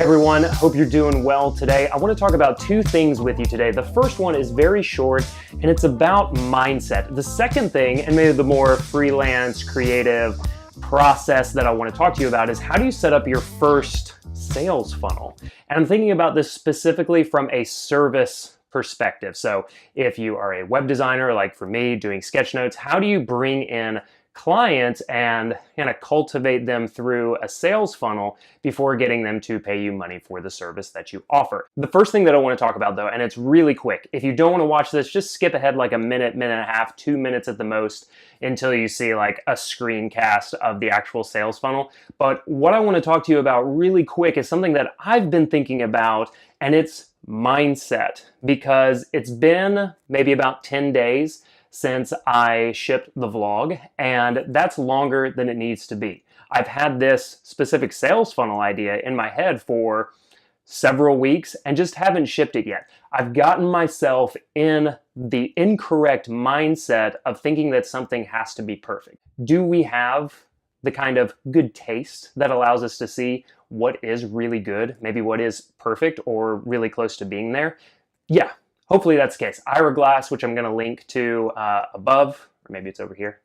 Hey everyone, hope you're doing well today. I want to talk about two things with you today. The first one is very short and it's about mindset. The second thing, and maybe the more freelance, creative process that I want to talk to you about, is how do you set up your first sales funnel? And I'm thinking about this specifically from a service perspective. So if you are a web designer, like for me, doing sketch notes, how do you bring in clients and kind of cultivate them through a sales funnel before getting them to pay you money for the service that you offer? The first thing that I want to talk about though, and it's really quick, if you don't want to watch this, just skip ahead like a minute, minute and a half, 2 minutes at the most until you see like a screencast of the actual sales funnel. But what I want to talk to you about really quick is something that I've been thinking about, and it's mindset, because it's been maybe about 10 days since I shipped the vlog, and that's longer than it needs to be. I've had this specific sales funnel idea in my head for several weeks and just haven't shipped it yet. I've gotten myself in the incorrect mindset of thinking that something has to be perfect. Do we have the kind of good taste that allows us to see what is really good, maybe what is perfect or really close to being there? Yeah. Hopefully that's the case. Ira Glass, which I'm going to link to above, or maybe it's over here,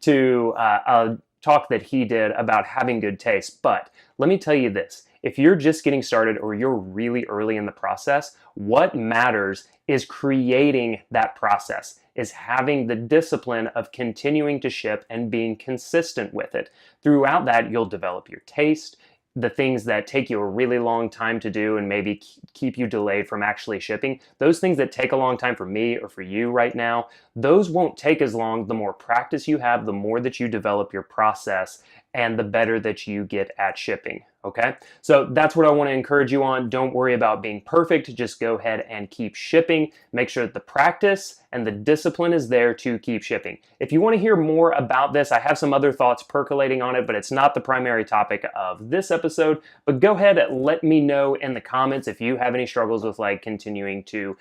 to a talk that he did about having good taste. But let me tell you this, if you're just getting started or you're really early in the process, what matters is creating that process, is having the discipline of continuing to ship and being consistent with it. Throughout that, you'll develop your taste. The things that take you a really long time to do and maybe keep you delayed from actually shipping, those things that take a long time for me or for you right now, those won't take as long. The more practice you have, the more that you develop your process and the better that you get at shipping, okay? So that's what I want to encourage you on. Don't worry about being perfect. Just go ahead and keep shipping. Make sure that the practice and the discipline is there to keep shipping. If you want to hear more about this, I have some other thoughts percolating on it, but it's not the primary topic of this episode. But go ahead and let me know in the comments if you have any struggles with like continuing to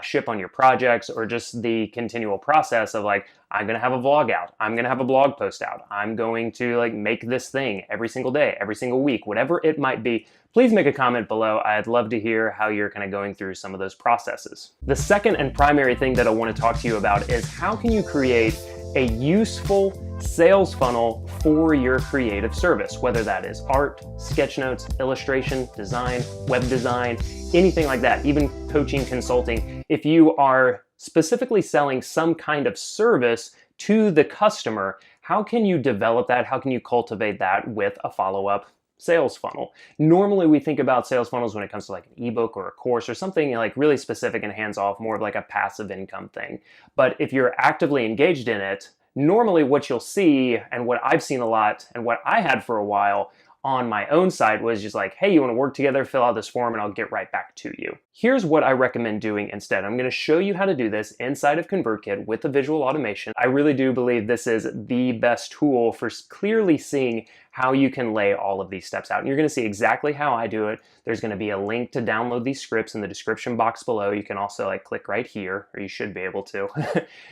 ship on your projects, or just the continual process of like, I'm going to have a vlog out. I'm going to have a blog post out. I'm going to like make this thing every single day, every single week, whatever it might be. Please make a comment below. I'd love to hear how you're kind of going through some of those processes. The second and primary thing that I want to talk to you about is how can you create a useful sales funnel for your creative service, whether that is art, sketch notes, illustration, design, web design, anything like that, even coaching, consulting. If you are specifically selling some kind of service to the customer, how can you develop that? How can you cultivate that with a follow-up sales funnel? Normally we think about sales funnels when it comes to like an ebook or a course or something like really specific and hands-off, more of like a passive income thing. But if you're actively engaged in it, normally what you'll see, and what I've seen a lot and what I had for a while on my own side, was just like, hey, you want to work together, fill out this form and I'll get right back to you. Here's what I recommend doing instead. I'm going to show you how to do this inside of ConvertKit with the visual automation. I really do believe this is the best tool for clearly seeing how you can lay all of these steps out. And you're going to see exactly how I do it. There's going to be a link to download these scripts in the description box below. You can also like click right here, or you should be able to,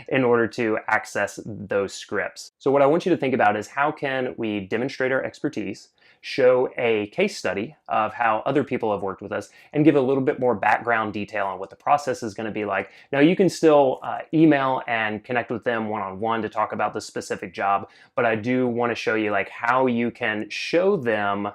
in order to access those scripts. So what I want you to think about is how can we demonstrate our expertise, show a case study of how other people have worked with us, and give a little bit more background detail on what the process is going to be like. Now you can still email and connect with them one-on-one to talk about the specific job, but I do want to show you like how you can show them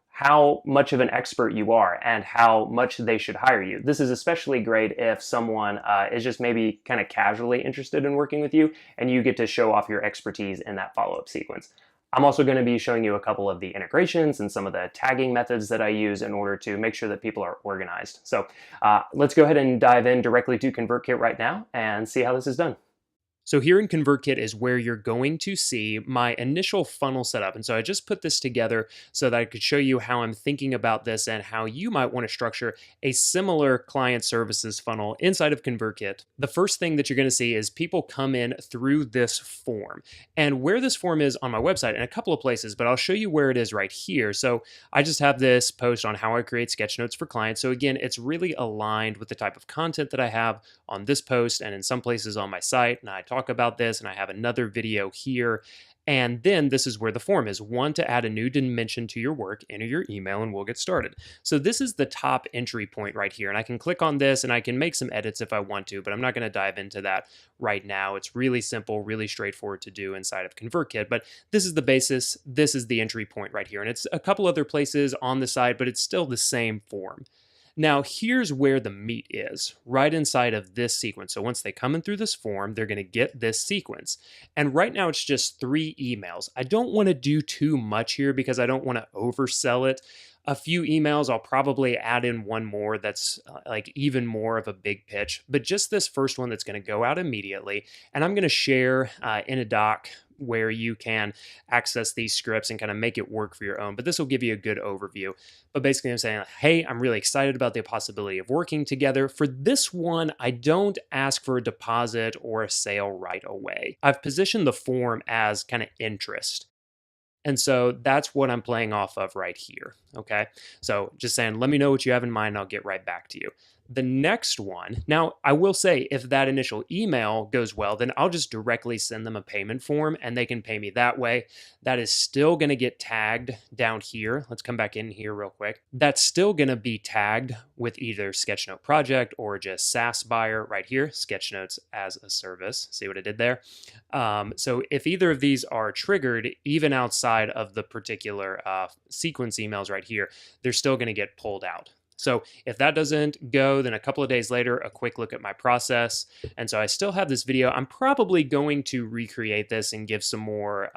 how much of an expert you are and how much they should hire you. This is especially great if someone is just maybe kind of casually interested in working with you, and you get to show off your expertise in that follow-up sequence. I'm also going to be showing you a couple of the integrations and some of the tagging methods that I use in order to make sure that people are organized. So let's go ahead and dive in directly to ConvertKit right now and see how this is done. So here in ConvertKit is where you're going to see my initial funnel setup. And so I just put this together so that I could show you how I'm thinking about this and how you might want to structure a similar client services funnel inside of ConvertKit. The first thing that you're going to see is people come in through this form. And where this form is on my website, in a couple of places, but I'll show you where it is right here. So I just have this post on how I create sketch notes for clients. So again, it's really aligned with the type of content that I have on this post and in some places on my site. And I talk about this, and I have another video here And then this is where the form is. One, to add a new dimension to your work, enter your email and we'll get started. So this is the top entry point right here. And I can click on this and I can make some edits if I want to, but I'm not going to dive into that right now. It's really simple, really straightforward to do inside of ConvertKit, but this is the basis. This is the entry point right here. And it's a couple other places on the side, but it's still the same form. Now, here's where the meat is, right inside of this sequence. So once they come in through this form, they're going to get this sequence. And right now it's just 3 emails. I don't want to do too much here because I don't want to oversell it. A few emails, I'll probably add in one more that's like even more of a big pitch, but just this first one that's going to go out immediately. And I'm going to share in a doc where you can access these scripts and kind of make it work for your own. But this will give you a good overview. But basically I'm saying, hey, I'm really excited about the possibility of working together. For this one, I don't ask for a deposit or a sale right away. I've positioned the form as kind of interest. And so that's what I'm playing off of right here, okay? So just saying, let me know what you have in mind, and I'll get right back to you. The next one, now I will say if that initial email goes well, then I'll just directly send them a payment form and they can pay me that way. That is still going to get tagged down here. Let's come back in here real quick. That's still going to be tagged with either Sketchnote project or just SaaS buyer right here, Sketchnotes as a service. See what I did there? So if either of these are triggered, even outside of the particular sequence emails right here, they're still going to get pulled out. So if that doesn't go, then a couple of days later, a quick look at my process. And so I still have this video. I'm probably going to recreate this and give some more,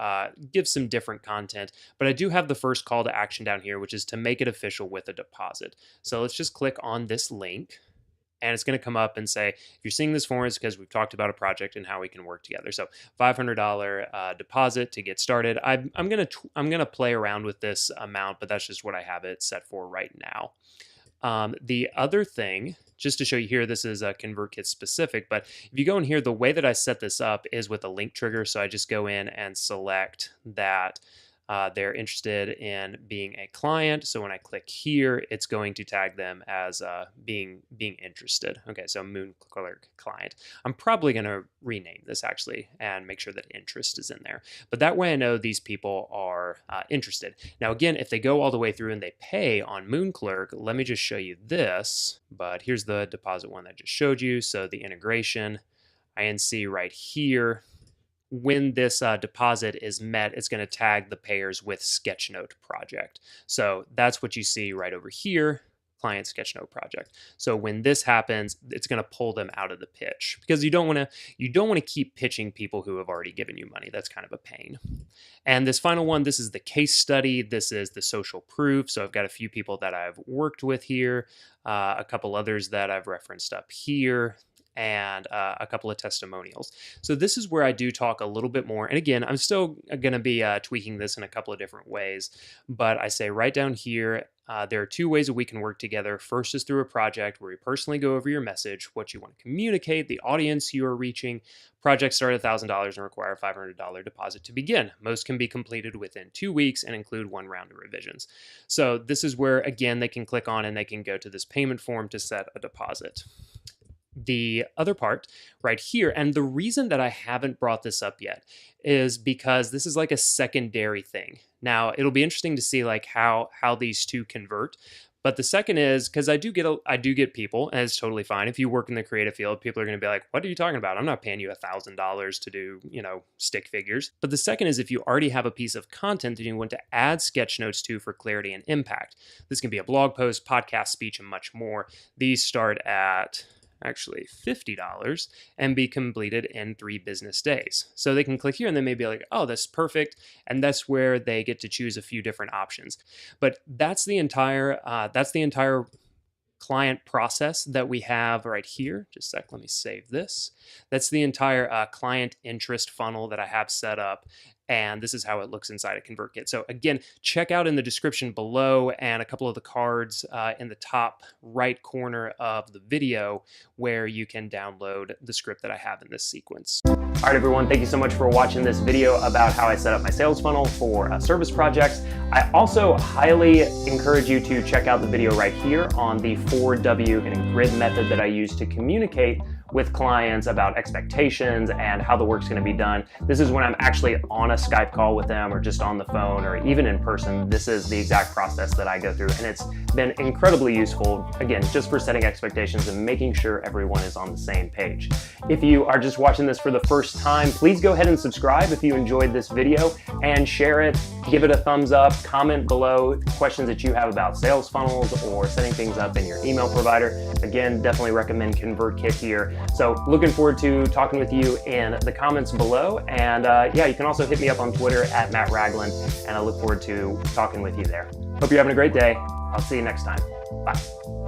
give some different content, but I do have the first call to action down here, which is to make it official with a deposit. So let's just click on this link. And it's going to come up and say, if you're seeing this form, it's because we've talked about a project and how we can work together. So $500 deposit to get started. I'm gonna play around with this amount, but that's just what I have it set for right now. The other thing, just to show you here, this is a ConvertKit specific, but if you go in here, the way that I set this up is with a link trigger. So I just go in and select that they're interested in being a client. So when I click here, it's going to tag them as being interested. Okay, so Moon Clerk client. I'm probably going to rename this actually and make sure that interest is in there. But that way I know these people are interested. Now again, if they go all the way through and they pay on Moon Clerk, let me just show you this. But here's the deposit one that I just showed you. So the integration, INC right here. When this deposit is met, it's going to tag the payers with Sketchnote project. So that's what you see right over here, client Sketchnote project. So when this happens, it's going to pull them out of the pitch because you don't want to keep pitching people who have already given you money. That's kind of a pain. And this final one, this is the case study. This is the social proof. So I've got a few people that I've worked with here, a couple others that I've referenced up here, and a couple of testimonials. So this is where I do talk a little bit more. And again, I'm still going to be tweaking this in a couple of different ways. But I say right down here, there are 2 ways that we can work together. First is through a project where you personally go over your message, what you want to communicate, the audience you are reaching. Projects start at $1,000 and require a $500 deposit to begin. Most can be completed within 2 weeks and include 1 round of revisions. So this is where, again, they can click on and they can go to this payment form to set a deposit. The other part right here, and the reason that I haven't brought this up yet is because this is like a secondary thing. Now, it'll be interesting to see like how these two convert. But the second is because I do get people, and it's totally fine. If you work in the creative field, people are going to be like, "What are you talking about? I'm not paying you $1,000 to do, stick figures." But the second is if you already have a piece of content that you want to add sketch notes to for clarity and impact. This can be a blog post, podcast, speech, and much more. These start at actually $50 and be completed in 3 business days. So they can click here and they may be like, oh, that's perfect. And that's where they get to choose a few different options. But that's the entire client process that we have right here. Just a sec, let me save this. That's the entire client interest funnel that I have set up. And this is how it looks inside of ConvertKit. So again, check out in the description below and a couple of the cards in the top right corner of the video where you can download the script that I have in this sequence. All right, everyone, thank you so much for watching this video about how I set up my sales funnel for service projects. I also highly encourage you to check out the video right here on the 4W grid method that I use to communicate with clients about expectations and how the work's going to be done. This is when I'm actually on a Skype call with them or just on the phone or even in person. This is the exact process that I go through, and it's been incredibly useful, again, just for setting expectations and making sure everyone is on the same page. If you are just watching this for the first time, please go ahead and subscribe if you enjoyed this video and share it. Give it a thumbs up, comment below questions that you have about sales funnels or setting things up in your email provider. Again, definitely recommend ConvertKit here. So looking forward to talking with you in the comments below. And yeah, you can also hit me up on Twitter at Matt Ragland, and I look forward to talking with you there. Hope you're having a great day. I'll see you next time. Bye.